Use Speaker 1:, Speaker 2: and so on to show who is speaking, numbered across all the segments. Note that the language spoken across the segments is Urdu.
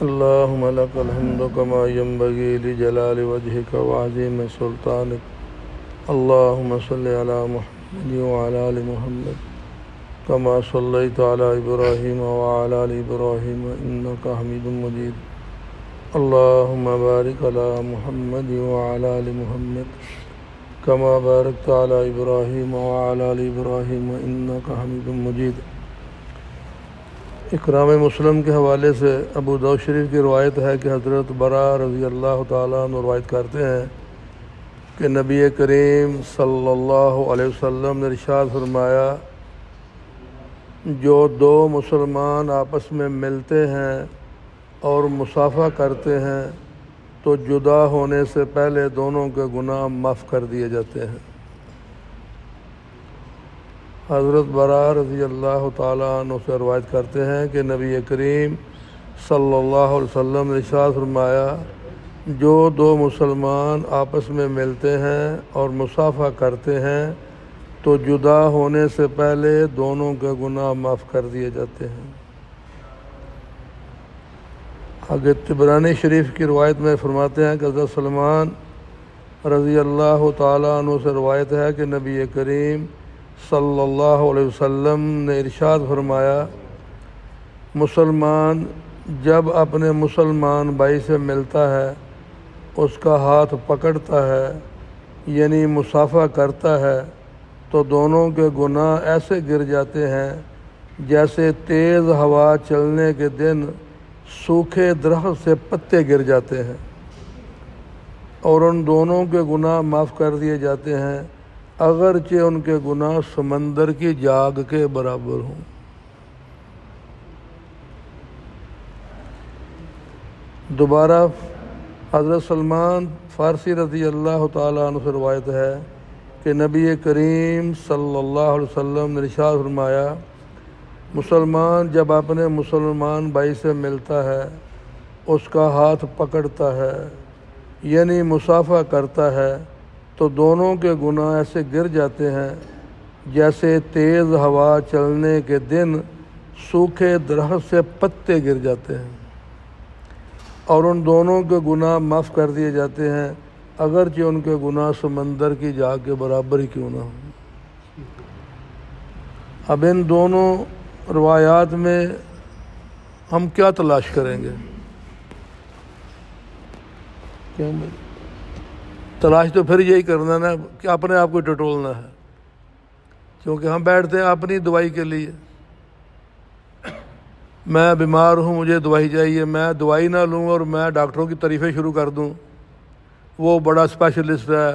Speaker 1: اللهم لك الحمد كما ينبغي لجلال وجهك وعظيم سلطانك. اللهم صل على محمد وعلى آل محمد كما صليت على إبراهيم وعلى آل إبراهيم إنك حميد مجيد. اللهم بارك على محمد وعلى آل محمد كما باركت على إبراهيم وعلى آل إبراهيم إنك حميد مجيد. اکرام مسلم کے حوالے سے ابو داؤد شریف کی روایت ہے کہ حضرت برا رضی اللہ تعالیٰ عنہ روایت کرتے ہیں کہ نبی کریم صلی اللہ علیہ وسلم نے ارشاد فرمایا، جو دو مسلمان آپس میں ملتے ہیں اور مصافحہ کرتے ہیں تو جدا ہونے سے پہلے دونوں کے گناہ معاف کر دیے جاتے ہیں۔ حضرت برا رضی اللہ تعالیٰ عنہ سے روایت کرتے ہیں کہ نبی کریم صلی اللہ علیہ وسلم نے ارشاد فرمایا، جو دو مسلمان آپس میں ملتے ہیں اور مصافحہ کرتے ہیں تو جدا ہونے سے پہلے دونوں کے گناہ معاف کر دیے جاتے ہیں۔ آگے طبرانی شریف کی روایت میں فرماتے ہیں کہ حضرت سلمان رضی اللہ تعالیٰ عنہ سے روایت ہے کہ نبی کریم صلی اللہ علیہ وسلم نے ارشاد فرمایا، مسلمان جب اپنے مسلمان بھائی سے ملتا ہے، اس کا ہاتھ پکڑتا ہے یعنی مصافحہ کرتا ہے تو دونوں کے گناہ ایسے گر جاتے ہیں جیسے تیز ہوا چلنے کے دن سوکھے درخت سے پتے گر جاتے ہیں، اور ان دونوں کے گناہ معاف کر دیے جاتے ہیں اگرچہ ان کے گناہ سمندر کی جاگ کے برابر ہوں۔ دوبارہ حضرت سلمان فارسی رضی اللہ تعالیٰ عنہ سے روایت ہے کہ نبی کریم صلی اللہ علیہ وسلم نے ارشاد فرمایا، مسلمان جب اپنے مسلمان بھائی سے ملتا ہے، اس کا ہاتھ پکڑتا ہے یعنی مصافحہ کرتا ہے تو دونوں کے گناہ ایسے گر جاتے ہیں جیسے تیز ہوا چلنے کے دن سوکھے درخت سے پتے گر جاتے ہیں، اور ان دونوں کے گناہ معاف کر دیے جاتے ہیں اگرچہ ان کے گناہ سمندر کی جاگ کے برابر ہی کیوں نہ ہوں۔ اب ان دونوں روایات میں ہم کیا تلاش کریں گے؟ تلاش تو پھر یہی کرنا نا کہ اپنے آپ کو ٹٹولنا ہے، کیونکہ ہم بیٹھتے ہیں اپنی دوائی کے لیے۔ میں بیمار ہوں، مجھے دوائی چاہیے، میں دوائی نہ لوں اور میں ڈاکٹروں کی تعریفیں شروع کر دوں، وہ بڑا اسپیشلسٹ ہے،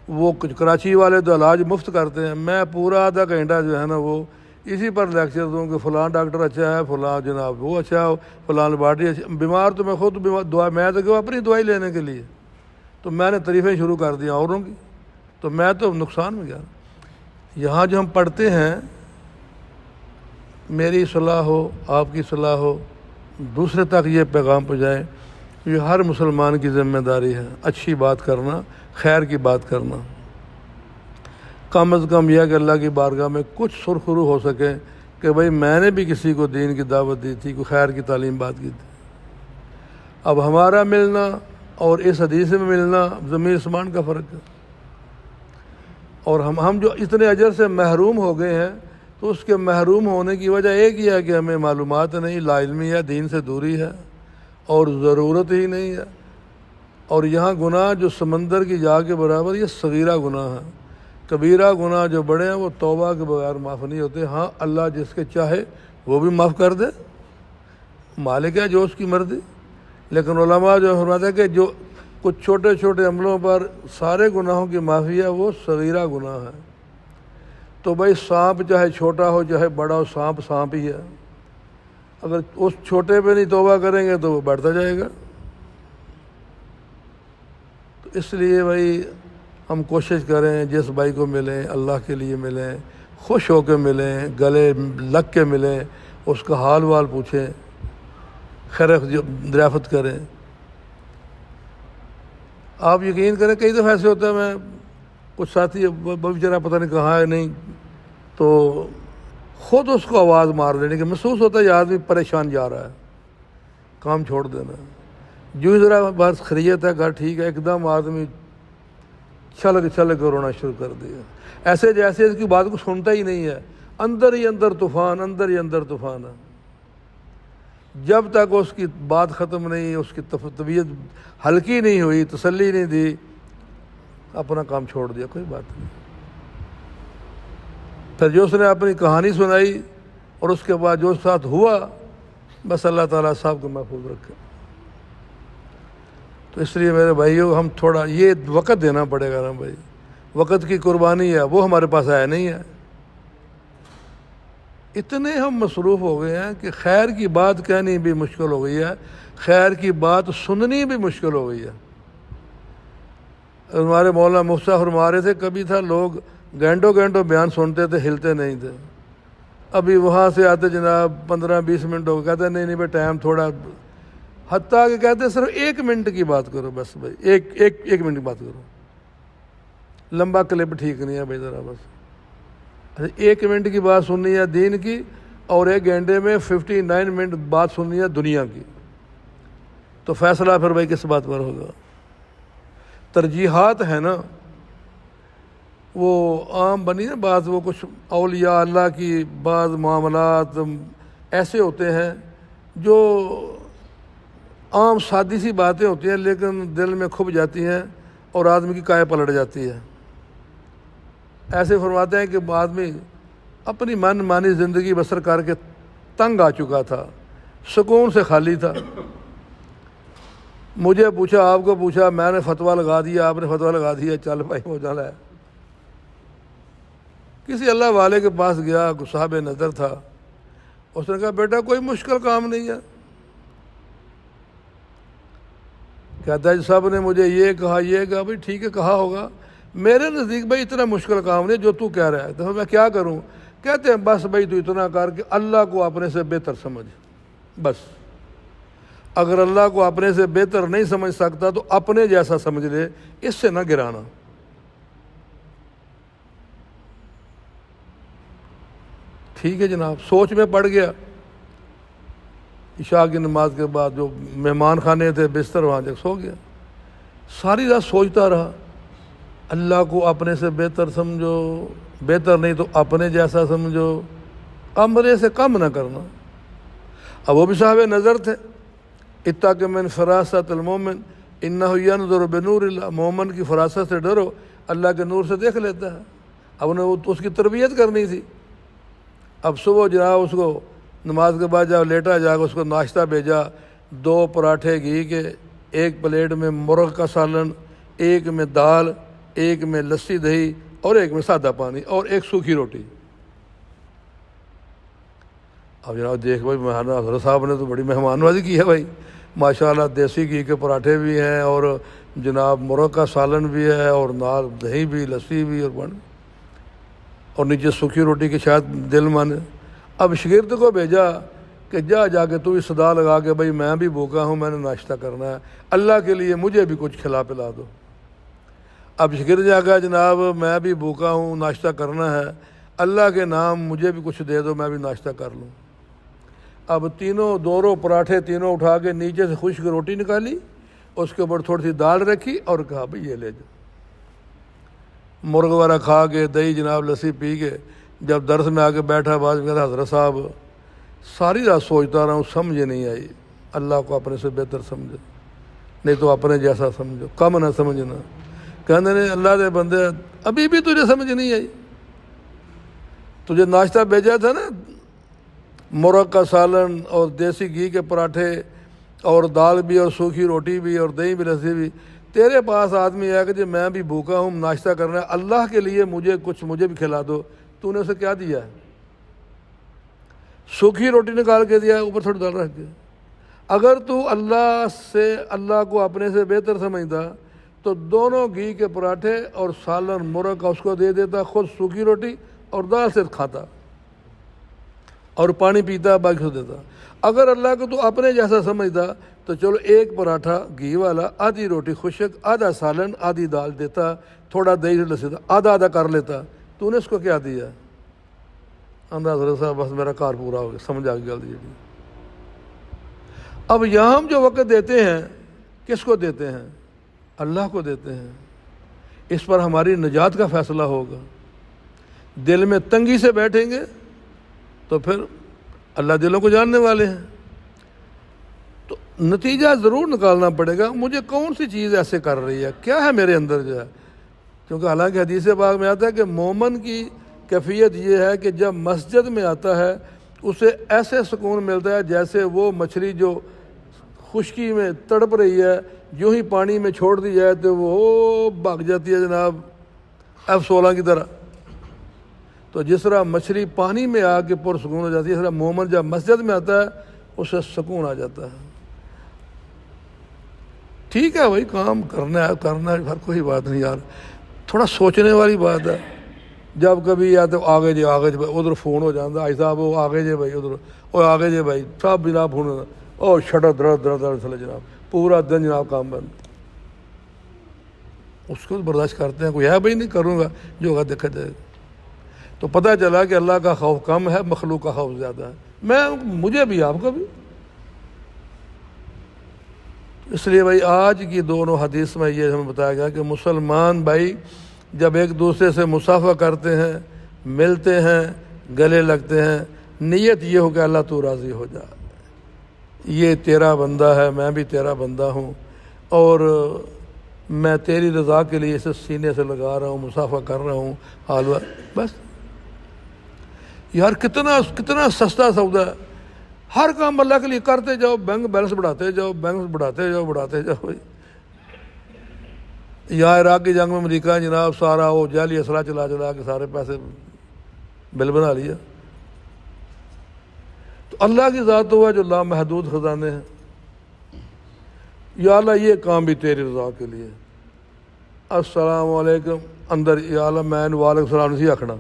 Speaker 1: وہ کراچی والے تو علاج مفت کرتے ہیں، میں پورا آدھا گھنٹہ جو ہے نا وہ اسی پر لیکچر دوں کہ فلاں ڈاکٹر اچھا ہے، فلاں جناب وہ اچھا ہے، فلاں لیبارٹری اچھا۔ بیمار تو میں خود دعا میں تو کہ اپنی دوائی لینے کے لیے تو میں نے تعریفیں شروع کر دیا اوروں کی، تو میں تو نقصان میں گیا۔ یہاں جو ہم پڑھتے ہیں، میری صلاح ہو، آپ کی صلاح ہو، دوسرے تک یہ پیغام پہنچائیں، یہ ہر مسلمان کی ذمہ داری ہے، اچھی بات کرنا، خیر کی بات کرنا، کم از کم یہ کہ اللہ کی بارگاہ میں کچھ سرخرو ہو سکے کہ بھئی میں نے بھی کسی کو دین کی دعوت دی تھی، کوئی خیر کی تعلیم بات کی تھی۔ اب ہمارا ملنا اور اس حدیث میں ملنا زمین آسمان کا فرق ہے، اور ہم جو اتنے اجر سے محروم ہو گئے ہیں تو اس کے محروم ہونے کی وجہ ایک ہی ہے کہ ہمیں معلومات نہیں، لا علمی ہے، دین سے دوری ہے اور ضرورت ہی نہیں ہے۔ اور یہاں گناہ جو سمندر کی جاگ کے برابر، یہ صغیرہ گناہ ہے۔ کبیرہ گناہ جو بڑے ہیں وہ توبہ کے بغیر معاف نہیں ہوتے۔ ہاں اللہ جس کے چاہے وہ بھی معاف کر دے، مالک ہے جو اس کی مرضی، لیکن علماء جو فرماتے ہیں کہ جو کچھ چھوٹے چھوٹے عملوں پر سارے گناہوں کی معافی ہے وہ صغیرہ گناہ ہے۔ تو بھائی سانپ چاہے چھوٹا ہو چاہے بڑا ہو، سانپ سانپ ہی ہے، اگر اس چھوٹے پہ نہیں توبہ کریں گے تو وہ بڑھتا جائے گا۔ تو اس لیے بھائی ہم کوشش کریں جس بھائی کو ملیں اللہ کے لیے ملیں، خوش ہو کے ملیں، گلے لگ کے ملیں، اس کا حال وال پوچھیں، خیر دریافت کریں۔ آپ یقین کریں کئی دفعہ ایسے ہوتا ہے، میں کچھ ساتھی بیچارہ پتہ نہیں کہاں ہے نہیں، تو خود اس کو آواز مار دینے کہ محسوس ہوتا ہے یہ آدمی پریشان جا رہا ہے، کام چھوڑ دینا. جو ہی ذرا بات خیریت ہے گھر ٹھیک ہے، ایک دم آدمی چھلک چھلک کر رونا شروع کر دیا، ایسے جیسے اس کی بات کو سنتا ہی نہیں ہے. اندر ہی اندر طوفان، اندر ہی اندر طوفان ہے. جب تک اس کی بات ختم نہیں، اس کی طبیعت ہلکی نہیں ہوئی، تسلی نہیں دی، اپنا کام چھوڑ دیا، کوئی بات نہیں. پھر جو اس نے اپنی کہانی سنائی اور اس کے بعد جو ساتھ ہوا، بس اللہ تعالیٰ صاحب کو محفوظ رکھے. تو اس لیے میرے بھائیوں، ہم تھوڑا یہ وقت دینا پڑے گا نا بھائی، وقت کی قربانی ہے، وہ ہمارے پاس آیا نہیں ہے. اتنے ہم مصروف ہو گئے ہیں کہ خیر کی بات کہنی بھی مشکل ہو گئی ہے، خیر کی بات سننی بھی مشکل ہو گئی ہے. ہمارے مولانا مفتی صاحب فرما رہے تھے، کبھی تھا لوگ گھنٹوں گھنٹوں بیان سنتے تھے، ہلتے نہیں تھے. ابھی وہاں سے آتے جناب 15-20 منٹ ہو گئے، کہتے نہیں بھائی ٹائم تھوڑا، حتیٰ کہ کہتے صرف 1 منٹ کی بات کرو، بس بھائی ایک منٹ کی بات کرو، لمبا کلپ ٹھیک نہیں ہے بھائی، ذرا بس 1 منٹ کی بات سننی ہے دین کی، اور 1 گھنٹے میں 59 منٹ بات سننی ہے دنیا کی. تو فیصلہ پھر بھائی کس بات پر ہوگا؟ ترجیحات ہے نا، وہ عام بنی نا بات، وہ کچھ اولیاء اللہ کی بعض معاملات ایسے ہوتے ہیں جو عام سادی سی باتیں ہوتی ہیں لیکن دل میں کھپ جاتی ہیں اور آدمی کی کائے پلٹ جاتی ہے. ایسے فرماتے ہیں کہ آدمی اپنی من مانی زندگی بسر کر کے تنگ آ چکا تھا، سکون سے خالی تھا. مجھے پوچھا، آپ کو پوچھا، میں نے فتویٰ لگا دیا، آپ نے فتویٰ لگا دیا، چل بھائی ہو جانا ہے. کسی اللہ والے کے پاس گیا، صاحب نظر تھا، اس نے کہا بیٹا کوئی مشکل کام نہیں ہے. کہتا ہے صاحب نے مجھے یہ کہا، یہ کہا. بھائی ٹھیک ہے کہا ہوگا، میرے نزدیک بھائی اتنا مشکل کام نہیں جو تو کہہ رہا ہے. تو میں کیا کروں؟ کہتے ہیں بس بھائی تو اتنا کر کے اللہ کو اپنے سے بہتر سمجھ. بس اگر اللہ کو اپنے سے بہتر نہیں سمجھ سکتا تو اپنے جیسا سمجھ لے، اس سے نہ گرانا. ٹھیک ہے جناب، سوچ میں پڑ گیا. عشاء کی نماز کے بعد جو مہمان خانے تھے، بستر وہاں جا سو گیا. ساری رات سوچتا رہا، اللہ کو اپنے سے بہتر سمجھو، بہتر نہیں تو اپنے جیسا سمجھو، امرے سے کم نہ کرنا. اب وہ بھی صاحب نظر تھے. اتق من فراست المومن انہ ینظر بنور اللہ، مومن کی فراست سے ڈرو، اللہ کے نور سے دیکھ لیتا ہے. اب انہیں اس کی تربیت کرنی تھی. اب صبح جناب اس کو نماز کے بعد جب لیٹا جا کے اس کو ناشتہ بھیجا، 2 پراٹھے گھی کے، 1 پلیٹ میں مرغ کا سالن، 1 میں دال، 1 میں لسی دہی اور 1 میں سادہ پانی اور 1 سوکھی روٹی. اب جناب دیکھ بھائی مہمان حضرت صاحب نے تو بڑی مہمان نوازی کی ہے بھائی، ماشاءاللہ دیسی گھی کے پراٹھے بھی ہیں اور جناب مرغ کا سالن بھی ہے اور نال دہی بھی، لسی بھی اور پانی، اور نیچے سوکھی روٹی کے شاید دل مانے. اب شاگرد کو بھیجا کہ جا کے تو بھی صدا لگا کے بھائی میں بھی بھوکا ہوں، میں نے ناشتہ کرنا ہے، اللہ کے لیے مجھے بھی کچھ کھلا پلا دو. اب شاگرد جا کے جناب میں بھی بھوکا ہوں، ناشتہ کرنا ہے، اللہ کے نام مجھے بھی کچھ دے دو، میں بھی ناشتہ کر لوں. اب تینوں 2 پراٹھے تینوں اٹھا کے نیچے سے خشک روٹی نکالی، اس کے اوپر تھوڑی سی دال رکھی اور کہا بھائی یہ لے جاؤ. مرغ وغیرہ کھا کے، دہی جناب لسی پی کے جب درس میں آ کے بیٹھا، بعد میں کہتا حضرت صاحب ساری رات سوچتا رہا ہوں، سمجھ نہیں آئی. اللہ کو اپنے سے بہتر سمجھو، نہیں تو اپنے جیسا سمجھو، کم نہ سمجھنا. کہنے نے اللہ دے بندے ابھی بھی تجھے سمجھ نہیں آئی؟ تجھے ناشتہ بھیجا تھا نا، مرغ کا سالن اور دیسی گھی کے پراٹھے اور دال بھی اور سوکھی روٹی بھی اور دہی بھی لسی بھی. تیرے پاس آدمی ہے کہ جی میں بھی بھوکا ہوں، ناشتہ کرنا ہے، اللہ کے لیے مجھے بھی کھلا دو. تو نے اسے کیا دیا ہے؟ سوکھی روٹی نکال کے دیا، اوپر تھوڑی دال رکھ دیا. اگر تو اللہ کو اپنے سے بہتر سمجھتا تو دونوں گھی کے پراٹھے اور سالن مرغ کا اس کو دے دیتا، خود سوکھی روٹی اور دال سے کھاتا اور پانی پیتا، باقی کو دیتا. اگر اللہ کو تو اپنے جیسا سمجھتا تو چلو 1 پراٹھا گھی والا، آدھی روٹی خشک، آدھا سالن، آدھی دال دیتا، تھوڑا دہی لسی دیتا، آدھا کر لیتا. تو نے اس کو کیا دیا؟ انداز حضرت صاحب بس میرا کار پورا ہو گیا، سمجھ آ گئی. اب یہاں ہم جو وقت دیتے ہیں کس کو دیتے ہیں؟ اللہ کو دیتے ہیں۔ اس پر ہماری نجات کا فیصلہ ہوگا۔ دل میں تنگی سے بیٹھیں گے تو پھر اللہ دلوں کو جاننے والے ہیں، تو نتیجہ ضرور نکالنا پڑے گا، مجھے کون سی چیز ایسے کر رہی ہے، کیا ہے میرے اندر جو ہے۔ کیونکہ حالانکہ حدیث پاک میں آتا ہے کہ مومن کی کیفیت یہ ہے کہ جب مسجد میں آتا ہے اسے ایسے سکون ملتا ہے جیسے وہ مچھلی جو خشکی میں تڑپ رہی ہے، جو ہی پانی میں چھوڑ دی جائے تو وہ بھاگ جاتی ہے جناب F-16 کی طرح۔ تو جس طرح مچھلی پانی میں آ کے پرسکون ہو جاتی ہے، اس طرح مومن جب مسجد میں آتا ہے اسے سکون آ جاتا ہے۔ ٹھیک ہے بھائی، کام کرنا ہے ہر کوئی بات نہیں یار، تھوڑا سوچنے والی بات ہے۔ جب کبھی یا تو آگے جی ادھر فون ہو جاتا، آئی صاحب وہ آگے جے بھائی ادھر، اور آگے جے بھائی سب جناب فون ہوتا، اور شٹر درد چلے جناب، پورا دن جناب کام بند۔ اس کو برداشت کرتے ہیں، کوئی ہے بھائی نہیں کروں گا، جو ہوگا دیکھا جائے گا۔ تو پتہ چلا کہ اللہ کا خوف کم ہے، مخلوق کا خوف زیادہ ہے، مجھے بھی آپ کو بھی۔ اس لیے بھائی آج کی دونوں حدیث میں یہ ہمیں بتایا گیا کہ مسلمان بھائی جب ایک دوسرے سے مصافحہ کرتے ہیں، ملتے ہیں، گلے لگتے ہیں، نیت یہ ہو کہ اللہ تو راضی ہو جا، یہ تیرا بندہ ہے، میں بھی تیرا بندہ ہوں، اور میں تیری رضا کے لیے اسے سینے سے لگا رہا ہوں، مصافحہ کر رہا ہوں، حالوہ بس۔ یار کتنا سستا سودا ہے، ہر کام اللہ کے لیے کرتے جاؤ، بینک بیلنس بڑھاتے جاؤ، بڑھاتے جاؤ بھائی۔ یا عراق کی جنگ میں امریکہ جناب سارا وہ جعلی اسلحہ چلا کے سارے پیسے بل بنا لیا۔ تو اللہ کی ذات ہوا جو لامحدود خزانے ہیں، یا اللہ یہ کام بھی تیری رضا کے لیے۔ السلام علیکم اندر، یا اللہ میں وعلیکم السلام نہیں آکھنا،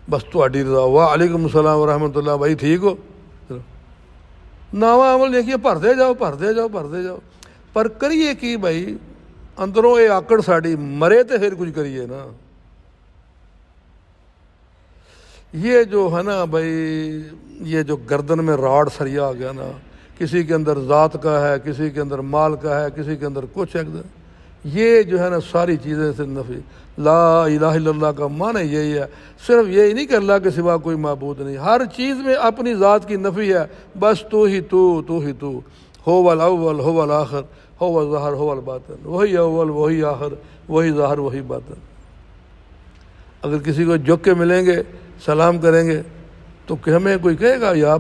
Speaker 1: بس تہاڈی رضا، وعلیکم السلام ورحمۃ اللہ، بھائی ٹھیک ہو، ناواں عمل دیکھیے بھرتے جاؤ، پر کریے کی بھائی، اندروں یہ آکڑ ساڑی مرے تو پھر کچھ کریے نا۔ یہ جو ہے نا بھائی، یہ جو گردن میں راڑ سریا آ گیا نا، کسی کے اندر ذات کا ہے، کسی کے اندر مال کا ہے، کسی کے اندر کچھ ہے، یہ جو ہے نا ساری چیزیں سے نفی۔ لا الہ الا اللہ کا معنی یہی ہے، صرف یہی نہیں کہ اللہ کے سوا کوئی معبود نہیں، ہر چیز میں اپنی ذات کی نفی ہے، بس تو ہی تو، هو الاول هو الاخر هو الظاہر هو الباطن، وہی اول وہی آخر وہی ظاہر وہی باطن۔ اگر کسی کو جھک کے ملیں گے، سلام کریں گے تو کہ ہمیں کوئی کہے گا یا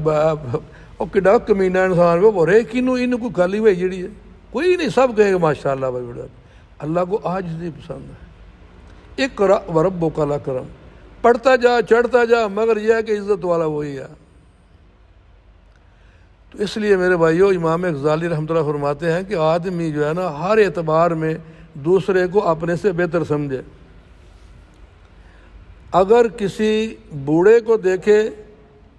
Speaker 1: او کڈا کمینہ انسان وہ بورے کینوں کو گالی ہوئی جڑی ہے، کوئی نہیں، سب کہیں گے ماشاءاللہ بھائی بڑا۔ اللہ کو عاجزی پسند ہے۔ اقرأ وربک الاکرم، پڑھتا جا چڑھتا جا، مگر یہ ہے کہ عزت والا وہی ہے۔ تو اس لیے میرے بھائیو، امام غزالی رحمۃ اللہ فرماتے ہیں کہ آدمی جو ہے نا ہر اعتبار میں دوسرے کو اپنے سے بہتر سمجھے۔ اگر کسی بوڑھے کو دیکھے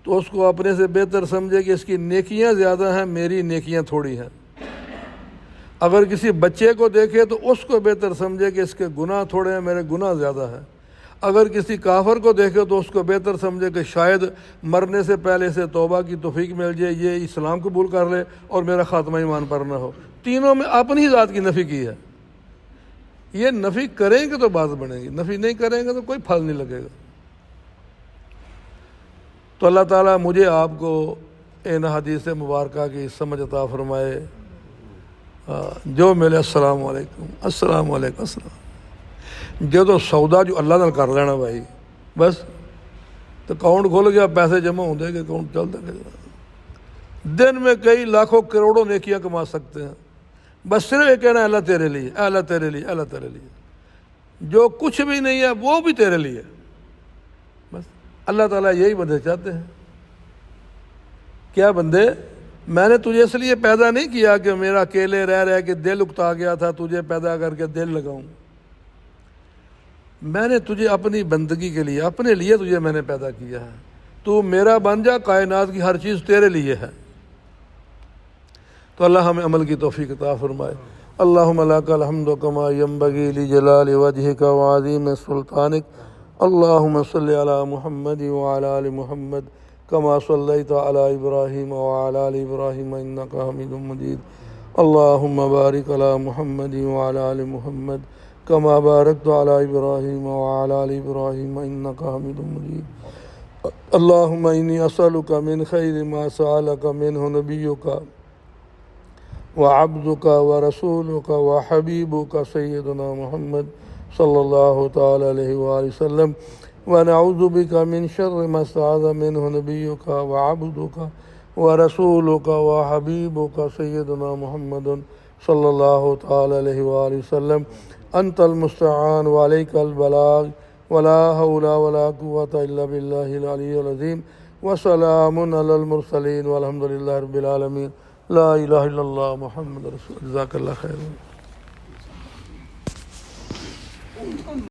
Speaker 1: تو اس کو اپنے سے بہتر سمجھے کہ اس کی نیکیاں زیادہ ہیں، میری نیکیاں تھوڑی ہیں۔ اگر کسی بچے کو دیکھے تو اس کو بہتر سمجھے کہ اس کے گناہ تھوڑے ہیں، میرے گناہ زیادہ ہیں۔ اگر کسی کافر کو دیکھے تو اس کو بہتر سمجھے کہ شاید مرنے سے پہلے سے توبہ کی توفیق مل جائے، یہ اسلام قبول کر لے اور میرا خاتمہ ایمان پر نہ ہو۔ تینوں میں اپنی ہی ذات کی نفی کی ہے۔ یہ نفی کریں گے تو بات بنے گی، نفی نہیں کریں گے تو کوئی پھل نہیں لگے گا۔ تو اللہ تعالیٰ مجھے آپ کو ان حدیث مبارکہ کی سمجھ عطا فرمائے۔ جو ملے السلام علیکم السلام۔ جو سودا جو اللہ نال کر لینا بھائی، بس تو اکاؤنٹ کھل گیا، پیسے جمع ہوں دے گے، اکاؤنٹ چلتا گیا۔ دن میں کئی لاکھوں کروڑوں نیکیاں کما سکتے ہیں، بس صرف یہ کہنا ہے اللہ تیرے لیے، اللہ تیرے لیے، اللہ تیرے لیے۔ جو کچھ بھی نہیں ہے وہ بھی تیرے لیے، بس اللہ تعالیٰ یہی بندے چاہتے ہیں۔ کیا بندے، میں نے تجھے اس لیے پیدا نہیں کیا کہ میرا اکیلے رہ کے دل اکتا گیا تھا، تجھے پیدا کر کے دل لگاؤں۔ میں نے تجھے اپنی بندگی کے لیے، اپنے لیے تجھے میں نے پیدا کیا ہے، تو میرا بن جا، کائنات کی ہر چیز تیرے لیے ہے۔ تو اللہ ہمیں عمل کی توفیق عطا فرمائے۔ اللہم لک الحمد کما ینبغی لجلال وجہک وعظیم سلطانک، اللہم صلی علی محمد وعلی آل محمد كما صليت على إبراهيم وعلى آل إبراهيم إنك حميد مجيد اللهم بارك على محمد وعلى آل محمد كما باركت على إبراهيم وعلى آل إبراهيم إنك حميد مجيد اللهم إني أسألك من خير ما سألك منه نبيك وعبدك ورسولك وحبيبك سيدنا محمد صلى الله تعالى عليه وآله وسلم ونعوذ بك من شر ما استعاذ منه نبيك وعبدك ورسولك وحبيبك سيدنا محمد صلى الله تعالى عليه وآله وسلم أنت المستعان وعليك البلاغ ولا حول ولا قوة إلا بالله العلي العظيم وسلام على المرسلين والحمد لله رب العالمين لا إله إلا الله محمد رسول جزاك الله خير